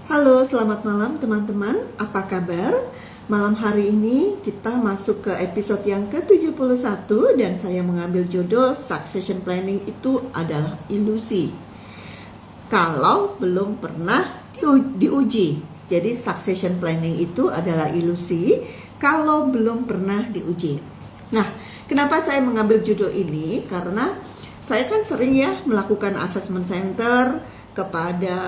Halo, selamat malam teman-teman. Apa kabar? Malam hari ini kita masuk ke episode yang ke-71 dan saya mengambil judul Succession Planning itu adalah ilusi kalau belum pernah diuji. Jadi succession planning itu adalah ilusi kalau belum pernah diuji. Nah, kenapa saya mengambil judul ini? Karena saya kan sering ya melakukan assessment center kepada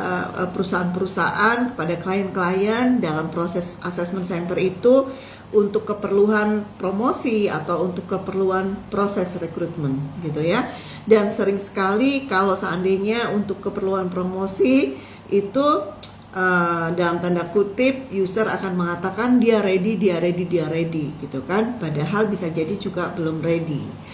perusahaan-perusahaan, kepada klien-klien dalam proses assessment center itu untuk keperluan promosi atau untuk keperluan proses rekrutmen gitu ya. Dan sering sekali kalau seandainya untuk keperluan promosi itu dalam tanda kutip user akan mengatakan dia ready gitu kan, padahal bisa jadi juga belum ready.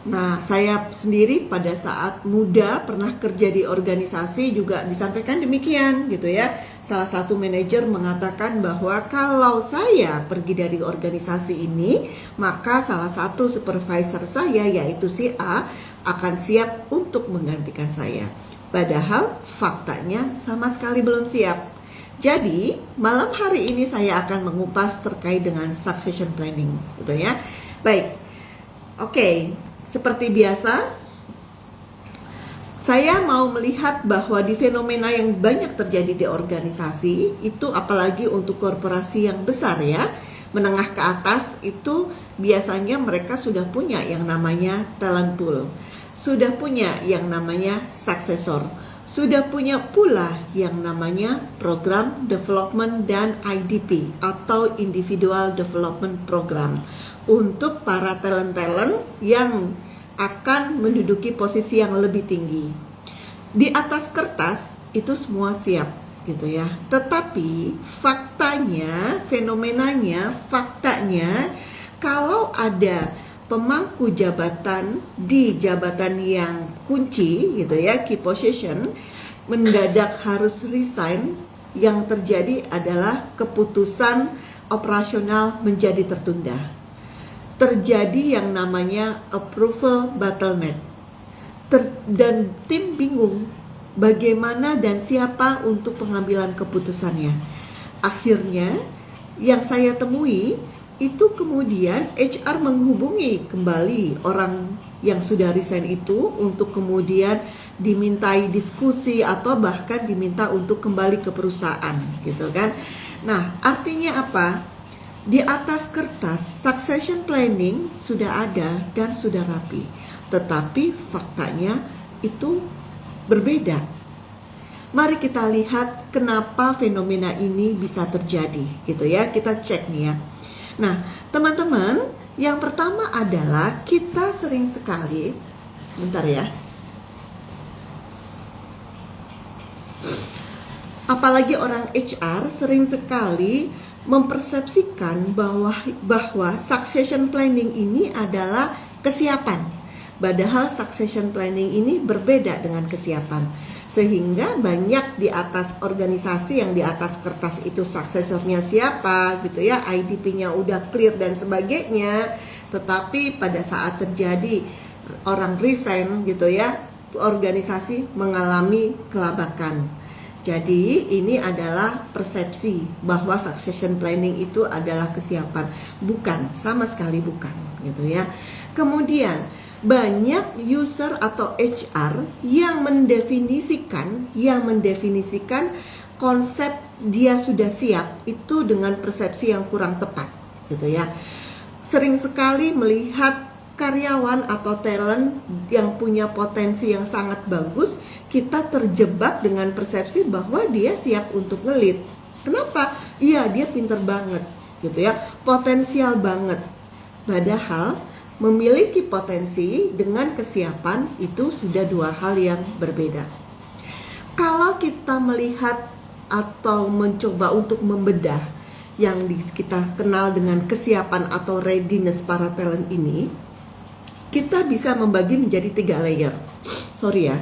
Nah, saya sendiri pada saat muda pernah kerja di organisasi juga disampaikan demikian gitu ya. Salah satu manajer mengatakan bahwa kalau saya pergi dari organisasi ini, maka salah satu supervisor saya yaitu si A akan siap untuk menggantikan saya. Padahal faktanya sama sekali belum siap. Jadi, malam hari ini saya akan mengupas terkait dengan succession planning gitu ya. Baik. Oke. Seperti biasa, saya mau melihat bahwa di fenomena yang banyak terjadi di organisasi, itu apalagi untuk korporasi yang besar ya, menengah ke atas itu biasanya mereka sudah punya yang namanya talent pool, sudah punya yang namanya successor, sudah punya pula yang namanya program development dan IDP atau individual development program untuk para talent-talent yang akan menduduki posisi yang lebih tinggi. Di atas kertas itu semua siap gitu ya. Tetapi faktanya, faktanya kalau ada pemangku jabatan di jabatan yang kunci gitu ya, key position, mendadak harus resign, yang terjadi adalah keputusan operasional menjadi tertunda. Terjadi yang namanya approval bottleneck. Dan tim bingung bagaimana dan siapa untuk pengambilan keputusannya. Akhirnya yang saya temui itu kemudian HR menghubungi kembali orang yang sudah resign itu untuk kemudian dimintai diskusi atau bahkan diminta untuk kembali ke perusahaan gitu kan. Nah, artinya apa? Di atas kertas, succession planning sudah ada dan sudah rapi. Tetapi faktanya itu berbeda. Mari kita lihat kenapa fenomena ini bisa terjadi gitu ya. Kita cek nih ya. Nah, teman-teman, yang pertama adalah kita sering sekali, bentar ya. Apalagi orang HR sering sekali mempersepsikan bahwa succession planning ini adalah kesiapan. Padahal succession planning ini berbeda dengan kesiapan. Sehingga banyak di atas organisasi yang di atas kertas itu suksesornya siapa gitu ya, IDP-nya udah clear dan sebagainya. Tetapi pada saat terjadi orang resign gitu ya, organisasi mengalami kelabakan. Jadi ini adalah persepsi bahwa succession planning itu adalah kesiapan. Bukan, sama sekali bukan gitu ya. Kemudian banyak user atau HR yang mendefinisikan konsep dia sudah siap itu dengan persepsi yang kurang tepat gitu ya. Sering sekali melihat karyawan atau talent yang punya potensi yang sangat bagus, kita terjebak dengan persepsi bahwa dia siap untuk ngelit. Kenapa? Iya, dia pinter banget gitu ya, potensial banget. Padahal memiliki potensi dengan kesiapan itu sudah dua hal yang berbeda. Kalau kita melihat atau mencoba untuk membedah yang kita kenal dengan kesiapan atau readiness para talent ini, kita bisa membagi menjadi 3 layer. Sorry ya,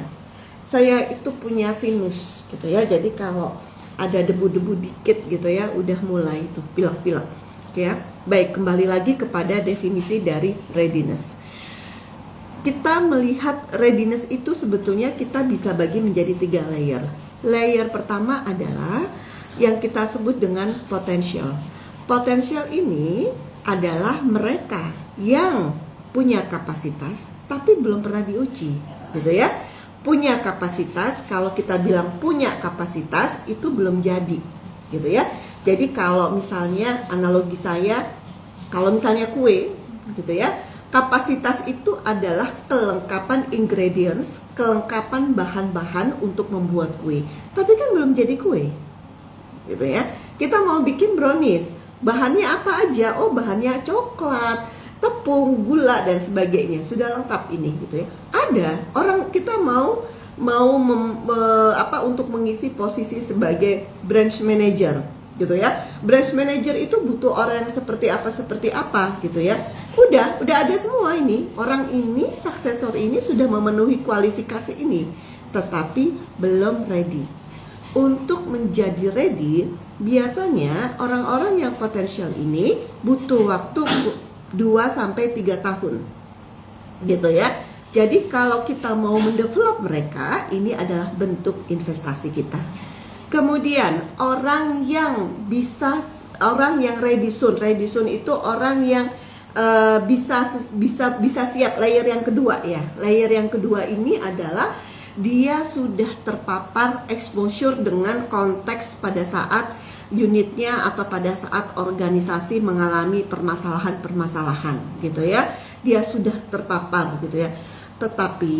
saya itu punya sinus gitu ya, jadi kalau ada debu-debu dikit gitu ya, udah mulai itu pilek-pilek ya. Baik, kembali lagi kepada definisi dari readiness. Kita melihat readiness itu sebetulnya kita bisa bagi menjadi 3 layer. Layer pertama adalah yang kita sebut dengan potensial. Potensial ini adalah mereka yang punya kapasitas tapi belum pernah diuji, gitu ya. Punya kapasitas, kalau kita bilang punya kapasitas itu belum jadi, gitu ya. Jadi kalau misalnya analogi saya, kalau misalnya kue, gitu ya, kapasitas itu adalah kelengkapan ingredients, kelengkapan bahan-bahan untuk membuat kue. Tapi kan belum jadi kue, gitu ya. Kita mau bikin brownies, bahannya apa aja? Oh, bahannya coklat, tepung, gula dan sebagainya. Sudah lengkap ini, gitu ya. Ada orang kita mau untuk mengisi posisi sebagai branch manager, gitu ya. Branch manager itu butuh orang yang seperti apa gitu ya. Udah ada semua ini. Orang ini, suksesor ini sudah memenuhi kualifikasi ini, tetapi belum ready. Untuk menjadi ready, biasanya orang-orang yang potensial ini butuh waktu 2-3 tahun, gitu ya. Jadi kalau kita mau mendevelop mereka, ini adalah bentuk investasi kita. Kemudian orang yang ready soon itu orang yang bisa siap. Layer yang kedua ya. Layer yang kedua ini adalah dia sudah terpapar exposure dengan konteks pada saat unitnya atau pada saat organisasi mengalami permasalahan gitu ya. Dia sudah terpapar gitu ya. Tetapi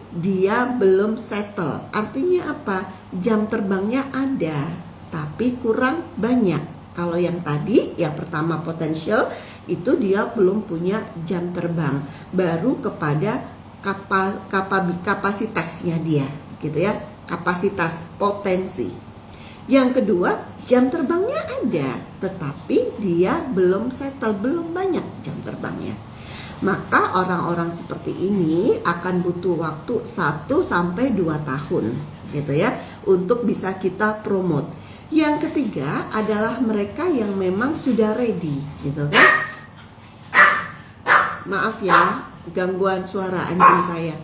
dia belum settle. Artinya apa? Jam terbangnya ada, tapi kurang banyak. Kalau yang tadi, yang pertama potensial, itu dia belum punya jam terbang. Baru kepada kapasitasnya dia, gitu ya. Kapasitas potensi. Yang kedua, jam terbangnya ada, tetapi dia belum settle, belum banyak jam terbangnya. Maka orang-orang seperti ini akan butuh waktu 1-2 tahun, gitu ya, untuk bisa kita promote. Yang ketiga adalah mereka yang memang sudah ready, gitu kan. Maaf ya, gangguan suara anjing saya.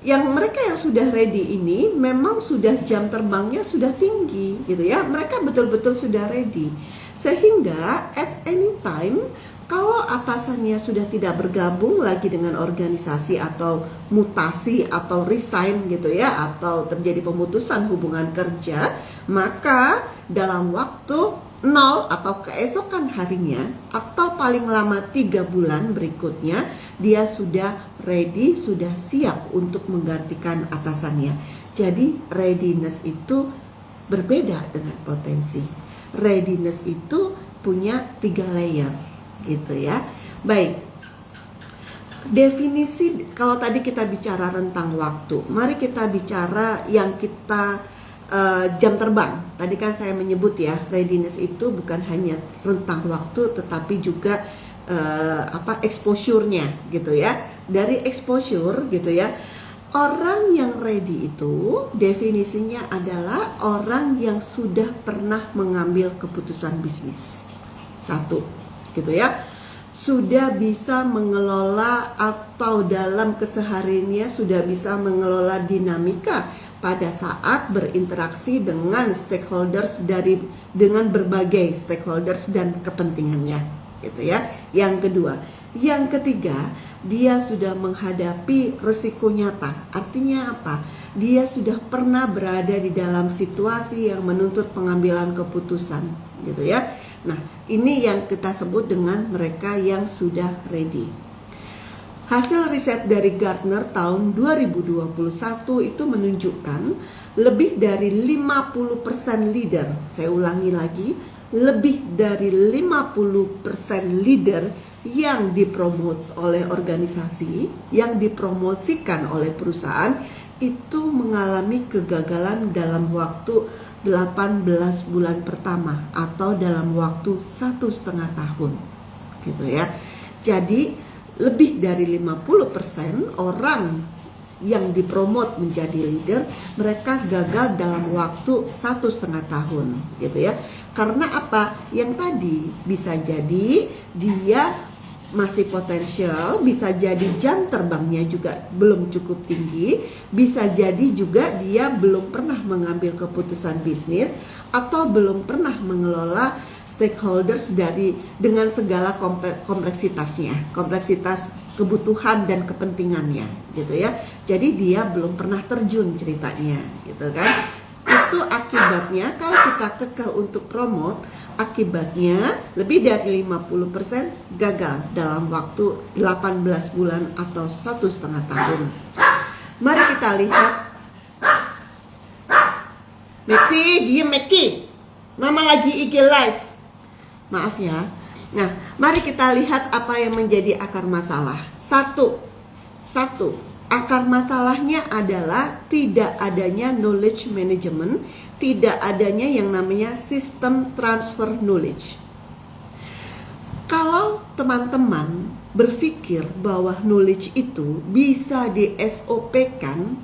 Yang mereka yang sudah ready ini memang sudah jam terbangnya sudah tinggi, gitu ya. Mereka betul-betul sudah ready. Sehingga at any time, kalau atasannya sudah tidak bergabung lagi dengan organisasi atau mutasi atau resign gitu ya, atau terjadi pemutusan hubungan kerja, maka dalam waktu 0 atau keesokan harinya atau paling lama 3 bulan berikutnya, dia sudah ready, sudah siap untuk menggantikan atasannya. Jadi readiness itu berbeda dengan potensi. Readiness itu punya 3 layer, gitu ya. Baik, definisi kalau tadi kita bicara rentang waktu, mari kita bicara yang kita jam terbang. Tadi kan saya menyebut ya, readiness itu bukan hanya rentang waktu, tetapi juga exposure-nya, gitu ya. Dari exposure, gitu ya, orang yang ready itu definisinya adalah orang yang sudah pernah mengambil keputusan bisnis. 1, gitu ya, sudah bisa mengelola atau dalam kesehariannya sudah bisa mengelola dinamika pada saat berinteraksi dengan stakeholders dengan berbagai stakeholders dan kepentingannya, gitu ya. Yang kedua, yang ketiga, dia sudah menghadapi risiko nyata. Artinya apa? Dia sudah pernah berada di dalam situasi yang menuntut pengambilan keputusan, gitu ya. Nah, ini yang kita sebut dengan mereka yang sudah ready. Hasil riset dari Gartner tahun 2021 itu menunjukkan lebih dari 50% leader, saya ulangi lagi, lebih dari 50% leader yang dipromot oleh organisasi, yang dipromosikan oleh perusahaan, itu mengalami kegagalan dalam waktu 18 bulan pertama atau dalam waktu 1,5 tahun, gitu ya. Jadi lebih dari 50% orang yang dipromot menjadi leader, mereka gagal dalam waktu 1,5 tahun, gitu ya. Karena apa? Yang tadi bisa jadi dia masih potensial, bisa jadi jam terbangnya juga belum cukup tinggi, bisa jadi juga dia belum pernah mengambil keputusan bisnis atau belum pernah mengelola stakeholders dengan segala kompleksitasnya, kompleksitas kebutuhan dan kepentingannya gitu ya. Jadi dia belum pernah terjun ceritanya gitu kan. Itu akibatnya kalau kita kekeh untuk promote, akibatnya lebih dari 50% gagal dalam waktu 18 bulan atau 1,5 tahun. Mari kita lihat. Maxi, diem Maxi. Mama lagi IG live. Maaf ya. Nah, mari kita lihat apa yang menjadi akar masalah. Satu, akar masalahnya adalah tidak adanya knowledge management, tidak adanya yang namanya sistem transfer knowledge. Kalau teman-teman berpikir bahwa knowledge itu bisa di SOP-kan,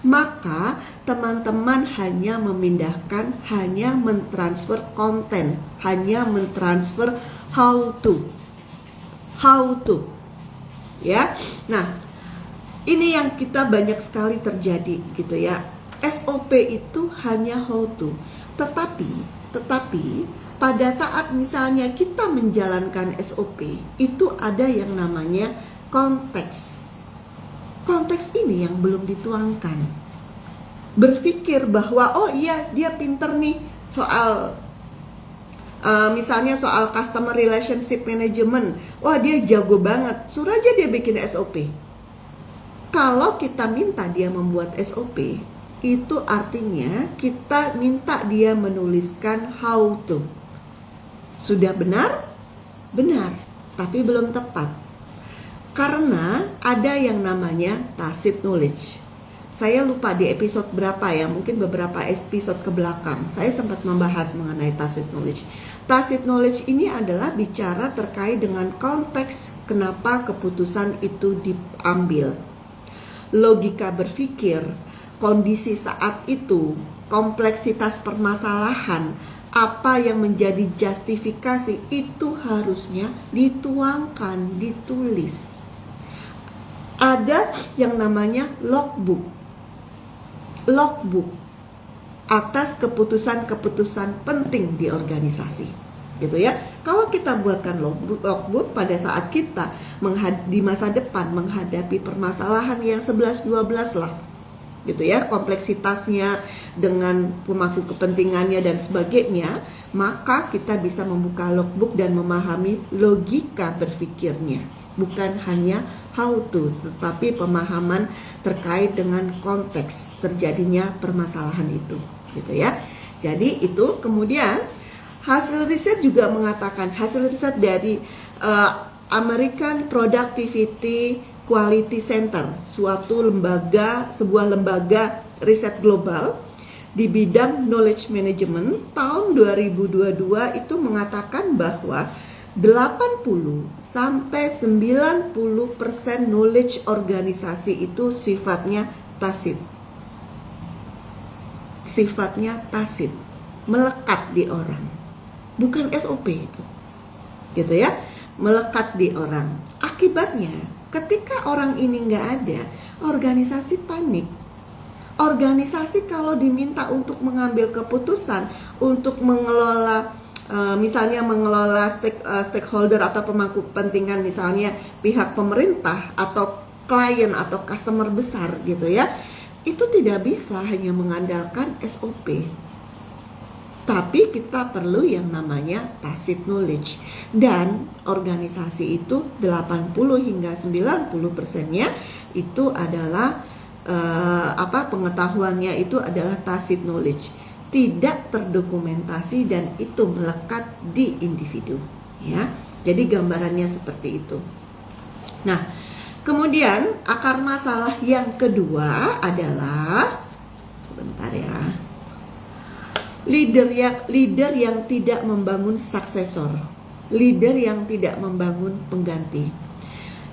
maka teman-teman hanya memindahkan, hanya mentransfer konten, hanya mentransfer how to. Ya, nah ini yang kita banyak sekali terjadi gitu ya. SOP itu hanya how to, tetapi pada saat misalnya kita menjalankan SOP itu ada yang namanya konteks. Konteks ini yang belum dituangkan. Berpikir bahwa oh iya dia pinter nih soal misalnya soal customer relationship management, wah dia jago banget, suruh aja dia bikin SOP. Kalau kita minta dia membuat SOP, itu artinya kita minta dia menuliskan how to. Sudah benar? Benar, tapi belum tepat. Karena ada yang namanya tacit knowledge. Saya lupa di episode berapa ya, mungkin beberapa episode ke belakang saya sempat membahas mengenai tacit knowledge. Tacit knowledge ini adalah bicara terkait dengan konteks kenapa keputusan itu diambil. Logika berpikir, kondisi saat itu, kompleksitas permasalahan, apa yang menjadi justifikasi itu harusnya dituangkan, ditulis. Ada yang namanya logbook atas keputusan-keputusan penting di organisasi, gitu ya. Kalau kita buatkan logbook pada saat kita di masa depan menghadapi permasalahan yang 11-12 lah, gitu ya, kompleksitasnya dengan pemangku kepentingannya dan sebagainya, maka kita bisa membuka logbook dan memahami logika berpikirnya, bukan hanya how to, tetapi pemahaman terkait dengan konteks terjadinya permasalahan itu, gitu ya. Jadi itu kemudian hasil riset juga mengatakan, hasil riset dari American Productivity Quality Center, sebuah lembaga riset global di bidang knowledge management tahun 2022 itu mengatakan bahwa 80-90% knowledge organisasi itu sifatnya tacit. Melekat di orang. Bukan SOP itu. Gitu ya, melekat di orang. Akibatnya, ketika orang ini nggak ada, organisasi panik. Organisasi kalau diminta untuk mengambil keputusan, untuk mengelola misalnya mengelola stakeholder atau pemangku kepentingan, misalnya pihak pemerintah atau klien atau customer besar gitu ya, itu tidak bisa hanya mengandalkan SOP, tapi kita perlu yang namanya tacit knowledge. Dan organisasi itu 80-90%-nya itu adalah pengetahuannya itu adalah tacit knowledge, tidak terdokumentasi dan itu melekat di individu ya. Jadi gambarannya seperti itu. Nah, kemudian akar masalah yang kedua adalah sebentar ya. Leader yang tidak membangun suksesor, leader yang tidak membangun pengganti.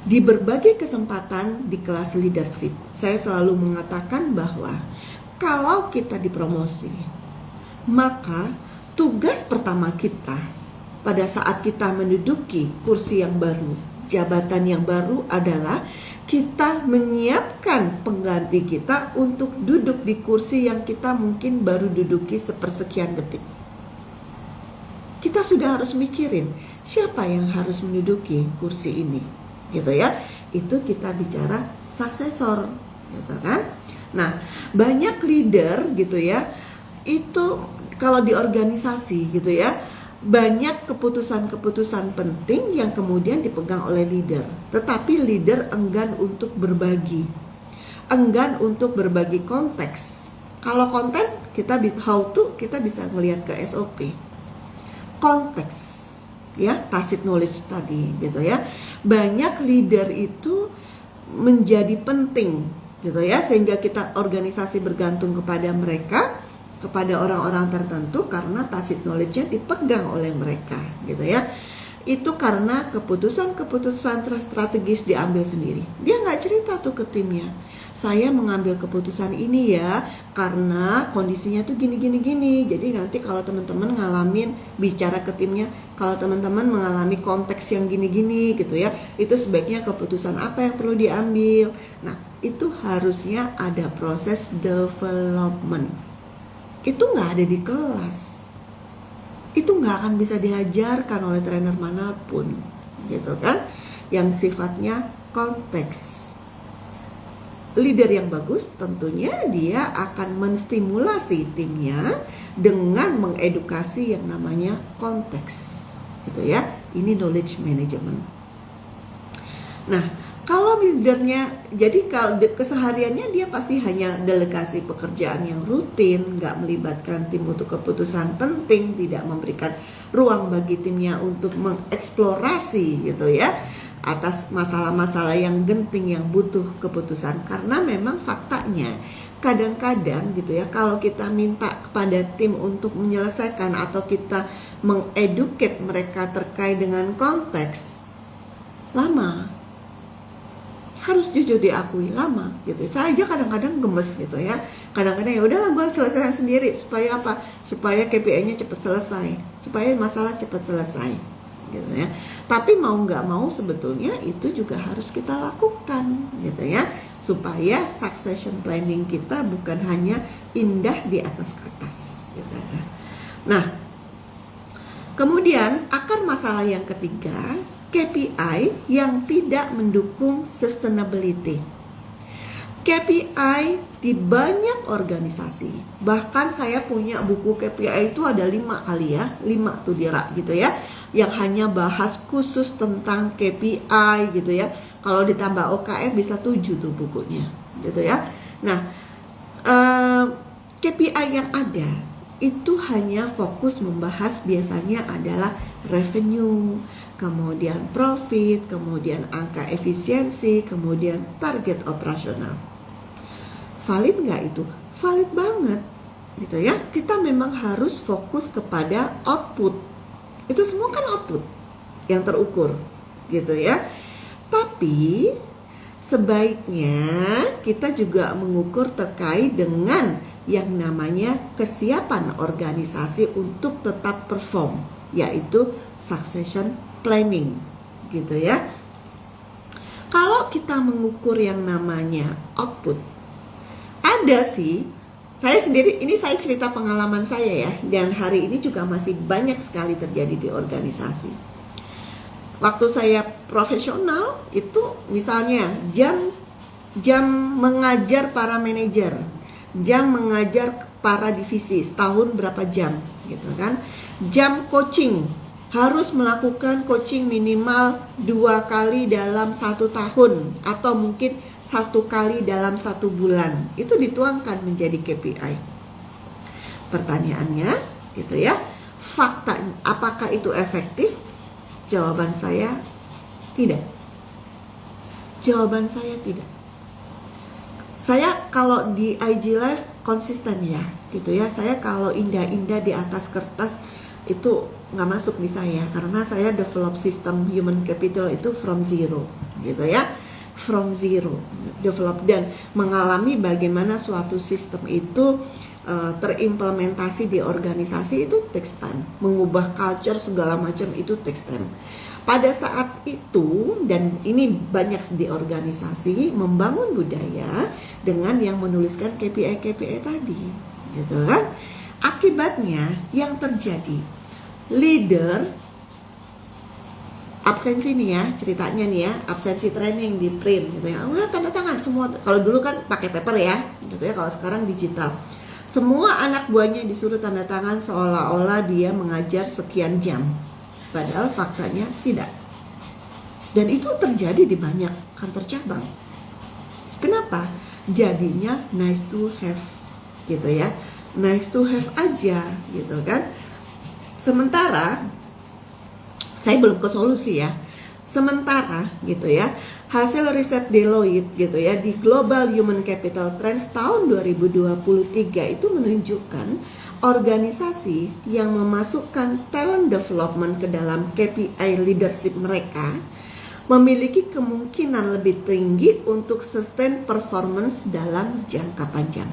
Di berbagai kesempatan di kelas leadership, saya selalu mengatakan bahwa kalau kita dipromosi, maka tugas pertama kita pada saat kita menduduki kursi yang baru, jabatan yang baru adalah kita menyiapkan pengganti kita untuk duduk di kursi yang kita mungkin baru duduki sepersekian detik. Kita sudah harus mikirin siapa yang harus menduduki kursi ini, gitu ya. Itu kita bicara suksesor, gitu kan. Nah, banyak leader gitu ya, itu kalau di organisasi gitu ya, banyak keputusan-keputusan penting yang kemudian dipegang oleh leader. Tetapi leader enggan untuk berbagi, enggan untuk berbagi konteks. Kalau konten, kita how to, kita bisa melihat ke SOP. Konteks, ya, tacit knowledge tadi gitu ya. Banyak leader itu menjadi penting gitu ya, sehingga kita organisasi bergantung kepada mereka, kepada orang-orang tertentu karena tacit knowledge-nya dipegang oleh mereka gitu ya. Itu karena keputusan-keputusan strategis diambil sendiri. Dia nggak cerita tuh ke timnya, saya mengambil keputusan ini ya karena kondisinya tuh gini. Jadi nanti kalau teman-teman ngalamin bicara ke timnya, kalau teman-teman mengalami konteks yang gini gitu ya, itu sebaiknya keputusan apa yang perlu diambil. Nah, itu harusnya ada proses development. Itu nggak ada di kelas, itu nggak akan bisa diajarkan oleh trainer manapun, gitu kan? Yang sifatnya konteks. Leader yang bagus tentunya dia akan menstimulasi timnya dengan mengedukasi yang namanya konteks, gitu ya. Ini knowledge management. Nah, kalau leadernya, jadi kalau kesehariannya dia pasti hanya delegasi pekerjaan yang rutin, nggak melibatkan tim untuk keputusan penting, tidak memberikan ruang bagi timnya untuk mengeksplorasi gitu ya, atas masalah-masalah yang genting yang butuh keputusan. Karena memang faktanya kadang-kadang gitu ya, kalau kita minta kepada tim untuk menyelesaikan atau kita mengeduket mereka terkait dengan konteks, lama. Harus jujur diakui, lama gitu. Saya aja kadang-kadang gemes gitu ya. Kadang-kadang ya udahlah gue selesaikan sendiri, supaya apa? Supaya KPI-nya cepat selesai, supaya masalah cepat selesai gitu ya. Tapi mau nggak mau sebetulnya itu juga harus kita lakukan gitu ya, supaya succession planning kita bukan hanya indah di atas kertas gitu ya. Nah, kemudian akar masalah yang ketiga, KPI yang tidak mendukung sustainability. KPI di banyak organisasi, bahkan saya punya buku KPI itu ada 5 kali ya, 5 tuh dirak gitu ya, yang hanya bahas khusus tentang KPI gitu ya. Kalau ditambah OKR bisa 7 tuh bukunya gitu ya. Nah, KPI yang ada itu hanya fokus membahas biasanya adalah revenue, kemudian profit, kemudian angka efisiensi, kemudian target operasional. Valid nggak itu? Valid banget gitu ya. Kita memang harus fokus kepada output. Itu semua kan output yang terukur gitu ya. Tapi sebaiknya kita juga mengukur terkait dengan yang namanya kesiapan organisasi untuk tetap perform, yaitu succession planning gitu ya. Kalau kita mengukur yang namanya output, ada sih, saya sendiri, ini saya cerita pengalaman saya ya, dan hari ini juga masih banyak sekali terjadi di organisasi. Waktu saya profesional itu misalnya jam mengajar para manajer, jam mengajar para divisi, setahun berapa jam gitu kan. Jam coaching, harus melakukan coaching minimal 2 kali dalam 1 tahun atau mungkin 1 kali dalam 1 bulan. Itu dituangkan menjadi KPI. Pertanyaannya gitu ya, fakta apakah itu efektif? Jawaban saya tidak. Jawaban saya tidak. Saya kalau di IG Live konsisten ya gitu ya. Saya kalau indah-indah di atas kertas itu nggak masuk di saya, karena saya develop sistem human capital itu from zero gitu ya, from zero develop, dan mengalami bagaimana suatu sistem itu terimplementasi di organisasi itu takes time. Mengubah culture segala macam itu takes time. Pada saat itu, dan ini banyak di organisasi, membangun budaya dengan yang menuliskan KPI tadi, gitu kan? Akibatnya yang terjadi, leader absensi nih ya, ceritanya nih ya, absensi training di print gitu ya. Tanda tangan semua. Kalau dulu kan pakai paper ya, gitu ya. Kalau sekarang digital. Semua anak buahnya disuruh tanda tangan seolah-olah dia mengajar sekian jam. Padahal faktanya tidak. Dan itu terjadi di banyak kantor cabang. Kenapa? Jadinya nice to have gitu ya. Nice to have aja gitu kan. Sementara saya belum ke solusi ya. Sementara gitu ya, hasil riset Deloitte gitu ya di Global Human Capital Trends tahun 2023 itu menunjukkan organisasi yang memasukkan talent development ke dalam KPI leadership mereka memiliki kemungkinan lebih tinggi untuk sustain performance dalam jangka panjang.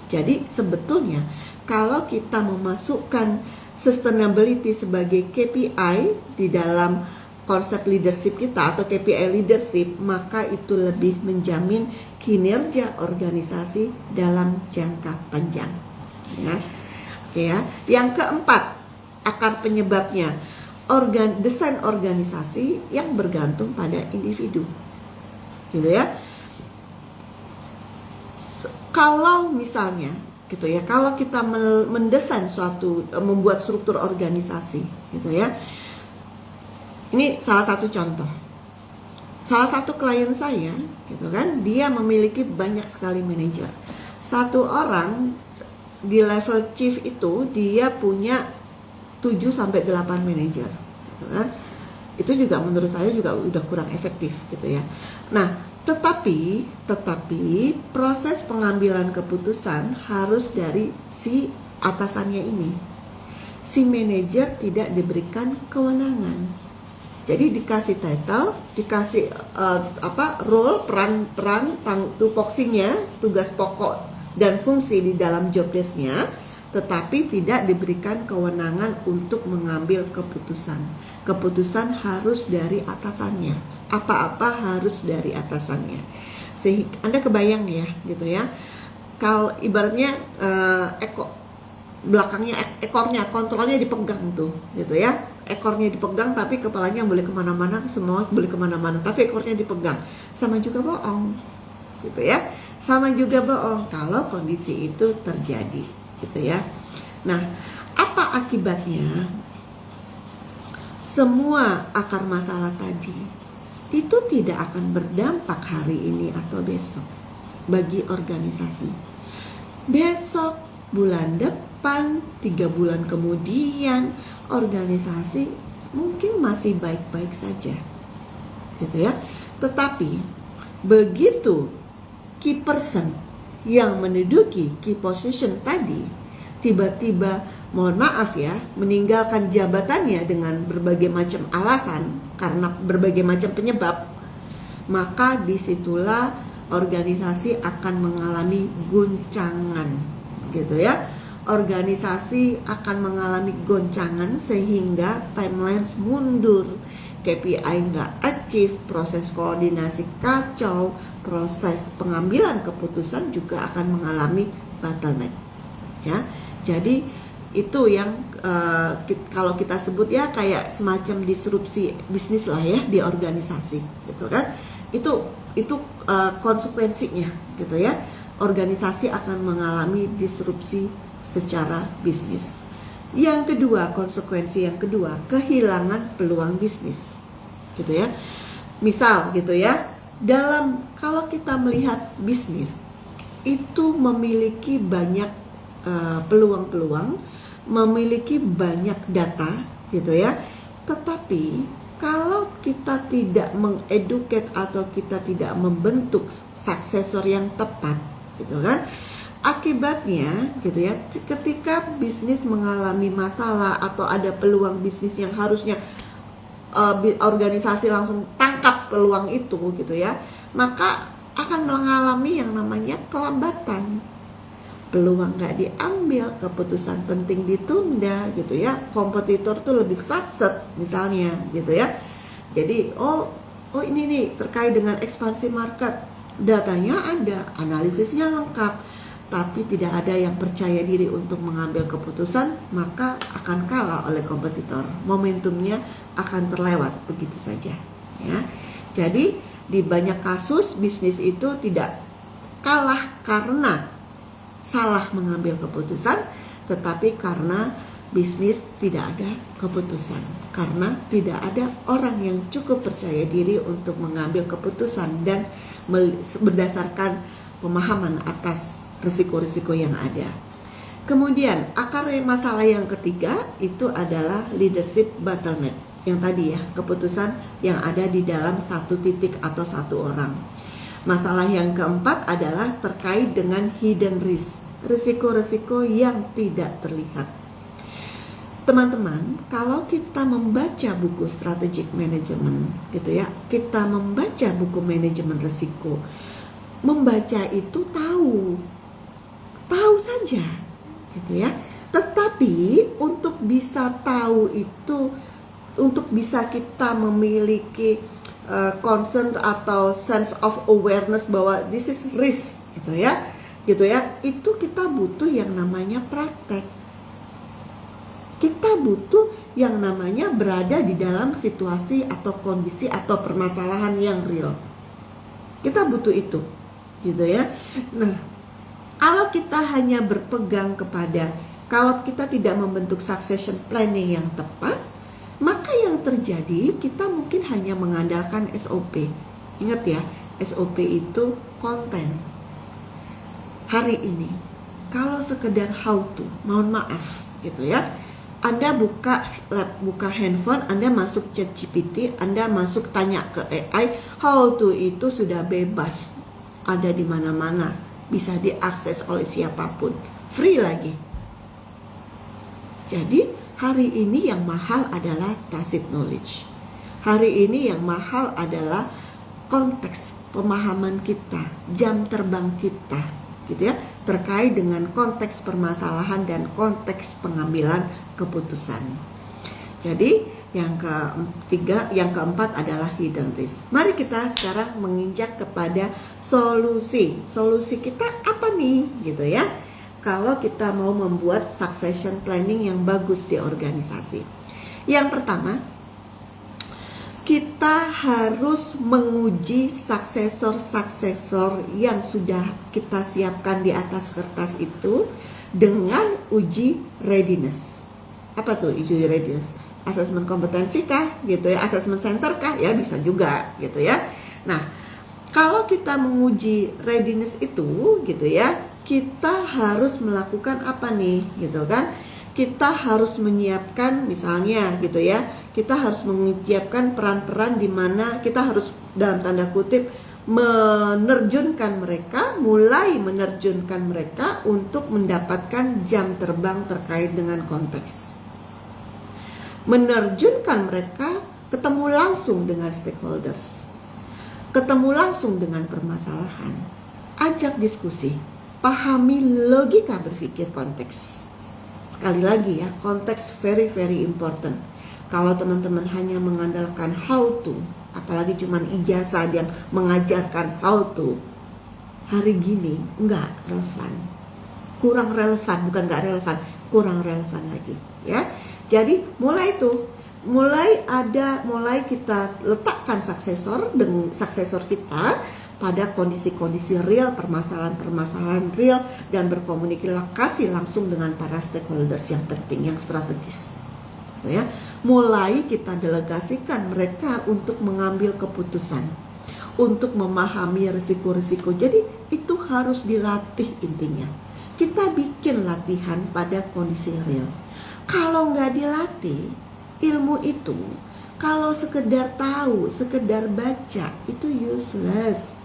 Jadi sebetulnya kalau kita memasukkan sustainability sebagai KPI di dalam konsep leadership kita atau KPI leadership, maka itu lebih menjamin kinerja organisasi dalam jangka panjang. Ya. Oke ya. Yang keempat, akar penyebabnya desain organisasi yang bergantung pada individu. Gitu ya. Kalau misalnya gitu ya, kalau kita mendesain suatu, membuat struktur organisasi gitu ya, ini salah satu contoh. Salah satu klien saya gitu kan, dia memiliki banyak sekali manajer. Satu orang di level chief itu dia punya 7-8 manajer gitu kan. Itu juga menurut saya juga udah kurang efektif gitu ya. Nah, tetapi proses pengambilan keputusan harus dari si atasannya ini. Si manajer tidak diberikan kewenangan. Jadi dikasih title, dikasih role, peran tupoksinya, tugas pokok dan fungsi di dalam job desk-nya, tetapi tidak diberikan kewenangan untuk mengambil keputusan. Keputusan harus dari atasannya. Apa-apa harus dari atasannya. Sehingga Anda kebayang ya, gitu ya. Kalau ibaratnya belakangnya ekornya, kontrolnya dipegang tuh, gitu ya. Ekornya dipegang tapi kepalanya boleh kemana-mana, semua boleh kemana-mana, tapi ekornya dipegang. Sama juga bohong, gitu ya. Sama juga bohong kalau kondisi itu terjadi, gitu ya. Nah, apa akibatnya? Semua akar masalah tadi itu tidak akan berdampak hari ini atau besok bagi organisasi. Besok, bulan depan, 3 bulan kemudian, organisasi mungkin masih baik-baik saja, gitu ya. Tetapi begitu key person yang menduduki key position tadi tiba-tiba, mohon maaf ya, meninggalkan jabatannya dengan berbagai macam alasan karena berbagai macam penyebab, maka disitulah organisasi akan mengalami goncangan, gitu ya. Organisasi akan mengalami goncangan sehingga timelines mundur, KPI nggak achieve, proses koordinasi kacau, proses pengambilan keputusan juga akan mengalami bottleneck, ya. Jadi itu yang kalau kita sebut ya kayak semacam disrupsi bisnis lah ya di organisasi, gitu kan. Itu konsekuensinya, gitu ya. Organisasi akan mengalami disrupsi secara bisnis. Yang kedua, konsekuensi yang kedua, kehilangan peluang bisnis, gitu ya. Misal gitu ya, kalau kita melihat bisnis itu memiliki banyak peluang-peluang, memiliki banyak data, gitu ya. Tetapi kalau kita tidak mengeduket atau kita tidak membentuk suksesor yang tepat, gitu kan, akibatnya gitu ya, ketika bisnis mengalami masalah atau ada peluang bisnis yang harusnya organisasi langsung tangkap peluang itu, gitu ya, maka akan mengalami yang namanya kelambatan. peluang nggak diambil, keputusan penting ditunda gitu ya. Kompetitor tuh lebih satset misalnya gitu ya. Jadi oh ini nih terkait dengan ekspansi market, datanya ada, analisisnya lengkap, tapi tidak ada yang percaya diri untuk mengambil keputusan, maka akan kalah oleh kompetitor. Momentumnya akan terlewat begitu saja ya. Jadi di banyak kasus bisnis itu tidak kalah karena salah mengambil keputusan, tetapi karena bisnis tidak ada keputusan, karena tidak ada orang yang cukup percaya diri untuk mengambil keputusan dan berdasarkan pemahaman atas risiko-risiko yang ada. Kemudian akar masalah yang ketiga itu adalah leadership bottleneck, yang tadi ya, keputusan yang ada di dalam satu titik atau satu orang. Masalah yang keempat adalah terkait dengan hidden risk, risiko-risiko yang tidak terlihat. Teman-teman, kalau kita membaca buku strategic management gitu ya, kita membaca buku manajemen risiko, membaca itu tahu saja gitu ya. Tetapi untuk bisa tahu itu, untuk bisa kita memiliki concern atau sense of awareness bahwa this is risk gitu ya, itu kita butuh yang namanya praktek. Kita butuh yang namanya berada di dalam situasi atau kondisi atau permasalahan yang real. Kita butuh itu gitu ya. Nah, kalau kita hanya berpegang kepada, kalau kita tidak membentuk succession planning yang tepat, maka yang terjadi kita mungkin hanya mengandalkan SOP. Ingat ya, SOP itu konten. Hari ini kalau sekedar how to, mohon maaf gitu ya, Anda buka handphone, Anda masuk ChatGPT, Anda masuk tanya ke AI, how to itu sudah bebas, ada di mana-mana, bisa diakses oleh siapapun, free lagi. Jadi hari ini yang mahal adalah tacit knowledge. Hari ini yang mahal adalah konteks pemahaman kita, jam terbang kita, gitu ya, terkait dengan konteks permasalahan dan konteks pengambilan keputusan. Jadi yang keempat adalah hidden risk. Mari kita sekarang menginjak kepada solusi. Solusi kita apa nih, gitu ya? Kalau kita mau membuat succession planning yang bagus di organisasi. Yang pertama, kita harus menguji suksesor-suksesor yang sudah kita siapkan di atas kertas itu dengan uji readiness. Apa tuh uji readiness? Asesmen kompetensi kah? Gitu ya, asesmen center kah? Ya bisa juga gitu ya. Nah, kalau kita menguji readiness itu gitu ya, kita harus melakukan apa nih gitu kan? Kita harus menyiapkan misalnya gitu ya, kita harus menyiapkan peran-peran di mana kita harus dalam tanda kutip mulai menerjunkan mereka untuk mendapatkan jam terbang terkait dengan konteks. Menerjunkan mereka ketemu langsung dengan stakeholders, ketemu langsung dengan permasalahan, ajak diskusi, pahami logika berpikir konteks. Sekali lagi ya, konteks very important. Kalau teman-teman hanya mengandalkan how to, apalagi cuman ijazah yang mengajarkan how to, hari gini nggak relevan, kurang relevan, bukan nggak relevan, kurang relevan lagi ya. Jadi mulai kita letakkan suksesor kita pada kondisi-kondisi real, permasalahan real, dan berkomunikasi langsung dengan para stakeholders yang penting, yang strategis gitu ya. Mulai kita delegasikan mereka untuk mengambil keputusan, untuk memahami risiko-risiko. Jadi itu harus dilatih intinya. Kita bikin latihan pada kondisi real. Kalau nggak dilatih, ilmu itu kalau sekedar tahu, sekedar baca, itu useless.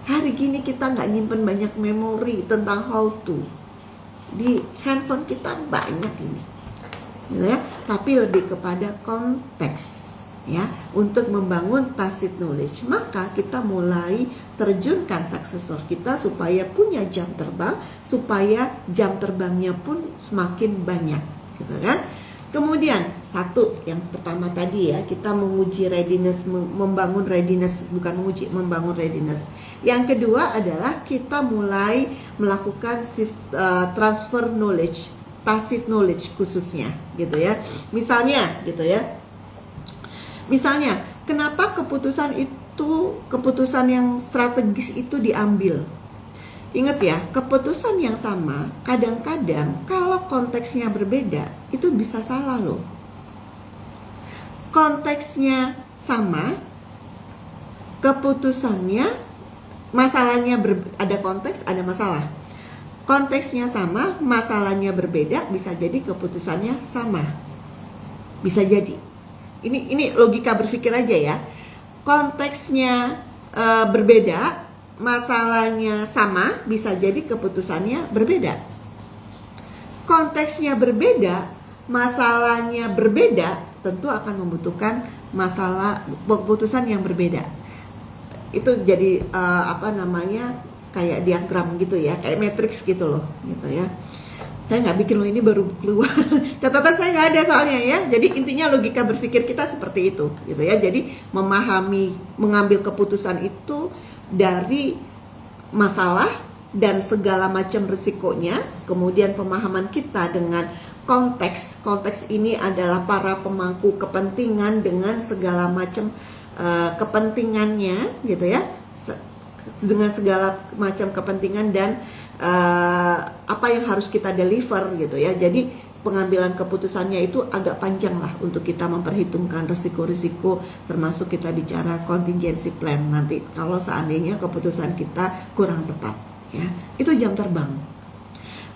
Hari gini kita nggak nyimpen banyak memori tentang how to. Di handphone kita banyak ini, gitu ya. Tapi lebih kepada konteks, ya untuk membangun tacit knowledge. Maka kita mulai terjunkan suksesor kita supaya punya jam terbang, supaya jam terbangnya pun semakin banyak, gitu kan. Kemudian satu, yang pertama tadi ya, kita menguji readiness, membangun readiness, bukan menguji, membangun readiness. Yang kedua adalah kita mulai melakukan transfer knowledge, tacit knowledge khususnya, gitu ya. Misalnya, gitu ya. Misalnya, kenapa keputusan yang strategis itu diambil? Ingat ya, keputusan yang sama kadang-kadang kalau konteksnya berbeda itu bisa salah loh. Konteksnya sama, keputusannya, masalahnya ada konteks, ada masalah. Konteksnya sama, masalahnya berbeda, bisa jadi keputusannya sama. Bisa jadi. Ini logika berpikir aja ya. Konteksnya berbeda, masalahnya sama, bisa jadi keputusannya berbeda. Konteksnya berbeda, masalahnya berbeda, tentu akan membutuhkan keputusan yang berbeda. Itu jadi kayak diagram gitu ya, kayak matriks gitu loh, gitu ya. Saya nggak bikin loh, ini baru keluar. Catatan saya nggak ada soalnya ya. Jadi intinya logika berpikir kita seperti itu, gitu ya. Jadi mengambil keputusan itu dari masalah dan segala macam resikonya, kemudian pemahaman kita dengan konteks ini adalah para pemangku kepentingan dengan segala macam kepentingannya, gitu ya, dengan segala macam kepentingan dan apa yang harus kita deliver, gitu ya. Jadi pengambilan keputusannya itu agak panjang lah untuk kita memperhitungkan risiko-risiko, termasuk kita bicara contingency plan nanti kalau seandainya keputusan kita kurang tepat, ya. Itu jam terbang.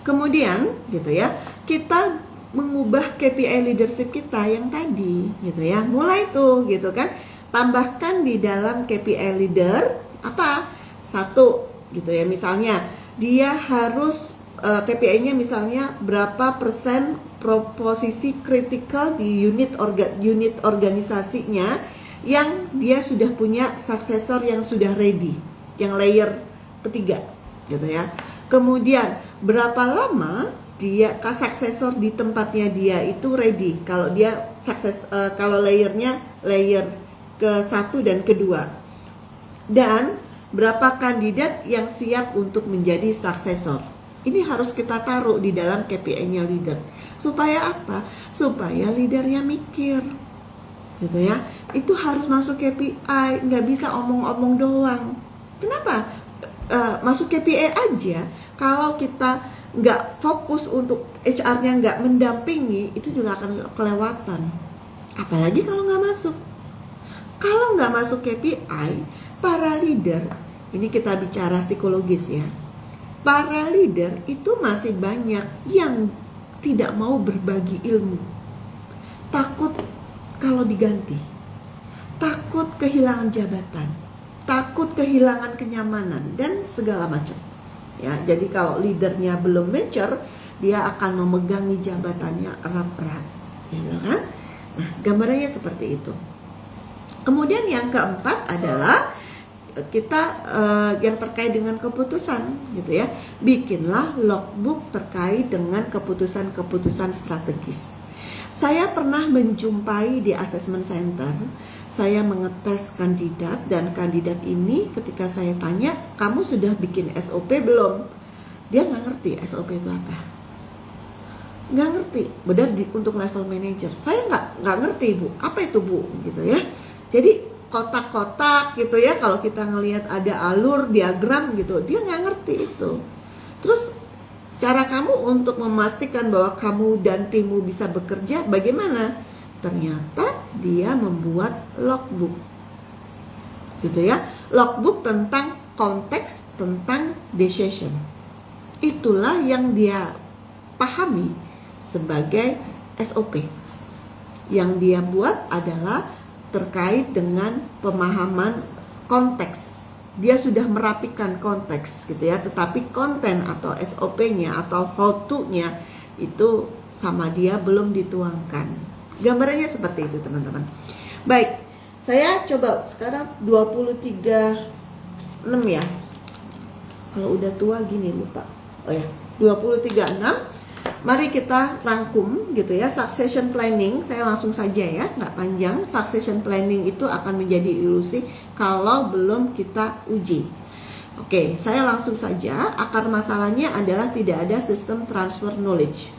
Kemudian, gitu ya, kita mengubah KPI leadership kita yang tadi, gitu ya. Mulai tuh, gitu kan, tambahkan di dalam KPI leader apa? Satu, gitu ya, misalnya dia harus KPI-nya misalnya berapa persen posisi kritikal di unit organisasinya yang dia sudah punya suksesor yang sudah ready, yang layer ketiga, gitu ya. Kemudian berapa lama dia suksesor di tempatnya dia itu ready, kalau dia kalau layernya layer ke-1 dan kedua, dan berapa kandidat yang siap untuk menjadi suksesor. Ini harus kita taruh di dalam KPI-nya leader. Supaya apa? Supaya leadernya mikir, gitu ya. Itu harus masuk KPI, nggak bisa omong-omong doang. Kenapa? Masuk KPI aja, kalau kita nggak fokus untuk HR-nya nggak mendampingi, itu juga akan kelewatan. Apalagi kalau nggak masuk. Kalau nggak masuk KPI, para leader, ini kita bicara psikologis ya, para leader itu masih banyak yang tidak mau berbagi ilmu. Takut kalau diganti, takut kehilangan jabatan, takut kehilangan kenyamanan, dan segala macam. Ya, jadi kalau leadernya belum mature, dia akan memegangi jabatannya erat-erat, gitu kan? Nah, gambarannya seperti itu. Kemudian yang keempat adalah kita yang terkait dengan keputusan, gitu ya. Bikinlah logbook terkait dengan keputusan-keputusan strategis. Saya pernah menjumpai di assessment center, saya mengetes kandidat, dan kandidat ini ketika saya tanya, kamu sudah bikin SOP belum? Dia nggak ngerti SOP itu apa, nggak ngerti. Benar untuk level manager, saya nggak ngerti Bu, apa itu Bu, gitu ya. Jadi kotak-kotak gitu ya, kalau kita ngelihat ada alur diagram gitu, dia nggak ngerti itu. Terus cara kamu untuk memastikan bahwa kamu dan timmu bisa bekerja bagaimana? Ternyata dia membuat logbook, gitu ya, logbook tentang konteks, tentang decision. Itulah yang dia pahami sebagai SOP. Yang dia buat adalah terkait dengan pemahaman konteks. Dia sudah merapikan konteks, gitu ya, tetapi konten atau SOP-nya atau how to-nya itu sama dia belum dituangkan. Gambarannya seperti itu, teman-teman. Baik, saya coba sekarang 23.6 ya. Kalau udah tua gini lupa. Oh ya, 23.6. Mari kita rangkum gitu ya. Succession planning, saya langsung saja ya, nggak panjang. Succession planning itu akan menjadi ilusi kalau belum kita uji. Oke, saya langsung saja. Akar masalahnya adalah tidak ada sistem transfer knowledge.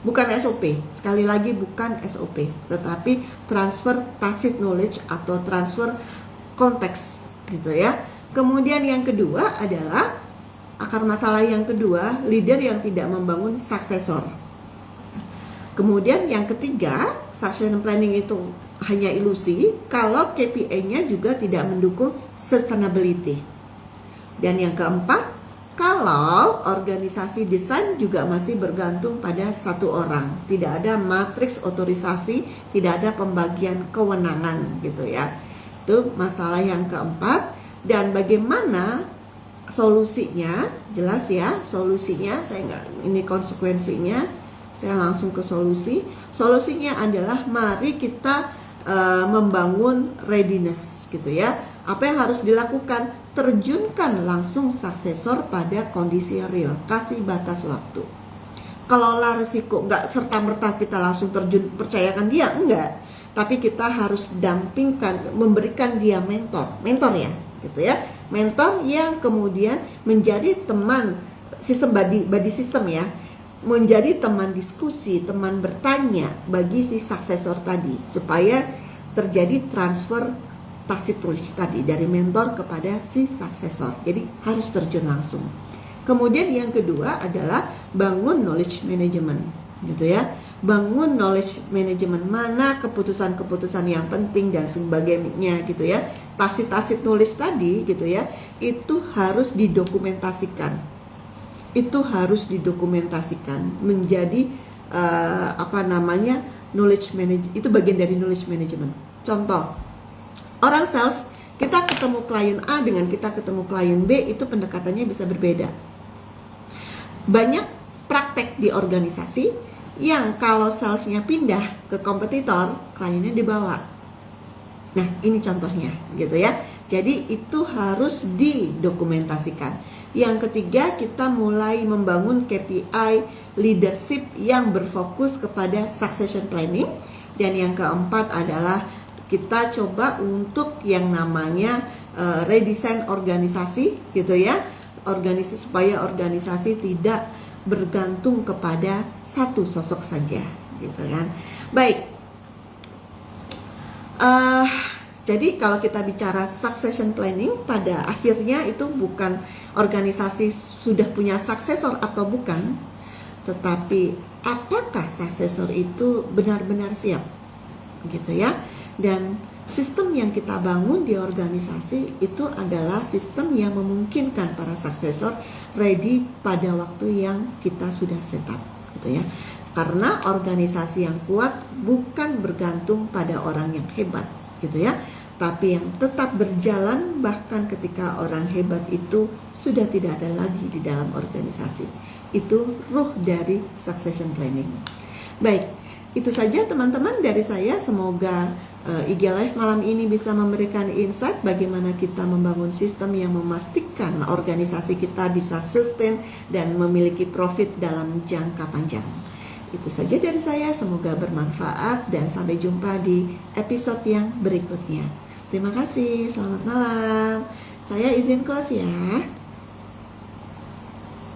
Bukan SOP, sekali lagi bukan SOP, tetapi transfer tacit knowledge atau transfer konteks gitu ya. Kemudian yang kedua adalah akar masalah yang kedua, leader yang tidak membangun suksesor. Kemudian yang ketiga, succession planning itu hanya ilusi kalau KPI-nya juga tidak mendukung sustainability. Dan yang keempat, kalau organisasi desain juga masih bergantung pada satu orang, tidak ada matriks otorisasi, tidak ada pembagian kewenangan gitu ya. Itu masalah yang keempat. Dan bagaimana solusinya? Jelas ya, solusinya saya nggak, ini konsekuensinya, saya langsung ke solusi. Solusinya adalah mari kita membangun readiness gitu ya. Apa yang harus dilakukan? Terjunkan langsung suksesor pada kondisi real, kasih batas waktu. Kelola risiko, nggak serta-merta kita langsung terjun, percayakan dia, enggak. Tapi kita harus dampingkan, memberikan dia mentor ya, gitu ya. Mentor yang kemudian menjadi teman sistem body system ya, menjadi teman diskusi, teman bertanya bagi si suksesor tadi, supaya terjadi transfer tacit knowledge tadi dari mentor kepada si suksesor. Jadi harus terjun langsung. Kemudian yang kedua adalah bangun knowledge management gitu ya. Bangun knowledge management, mana keputusan-keputusan yang penting dan sebagainya gitu ya. Tacit knowledge tadi gitu ya, itu harus didokumentasikan. Itu harus didokumentasikan menjadi knowledge management. Itu bagian dari knowledge management. Contoh, orang sales, kita ketemu klien A dengan kita ketemu klien B itu pendekatannya bisa berbeda. Banyak praktek di organisasi yang kalau salesnya pindah ke kompetitor, kliennya dibawa. Nah, ini contohnya gitu ya. Jadi itu harus didokumentasikan. Yang ketiga, kita mulai membangun KPI leadership yang berfokus kepada succession planning. Dan yang keempat adalah kita coba untuk yang namanya redesign organisasi gitu ya. Organisasi supaya organisasi tidak bergantung kepada satu sosok saja gitu kan. Baik, jadi kalau kita bicara succession planning, pada akhirnya itu bukan organisasi sudah punya suksesor atau bukan, tetapi apakah suksesor itu benar-benar siap gitu ya. Dan sistem yang kita bangun di organisasi itu adalah sistem yang memungkinkan para suksesor ready pada waktu yang kita sudah set up gitu ya. Karena organisasi yang kuat bukan bergantung pada orang yang hebat gitu ya, tapi yang tetap berjalan bahkan ketika orang hebat itu sudah tidak ada lagi di dalam organisasi. Itu ruh dari succession planning. Baik, itu saja teman-teman dari saya. Semoga IG Live malam ini bisa memberikan insight bagaimana kita membangun sistem yang memastikan organisasi kita bisa sustain dan memiliki profit dalam jangka panjang. Itu saja dari saya, semoga bermanfaat dan sampai jumpa di episode yang berikutnya. Terima kasih, selamat malam. Saya izin close ya.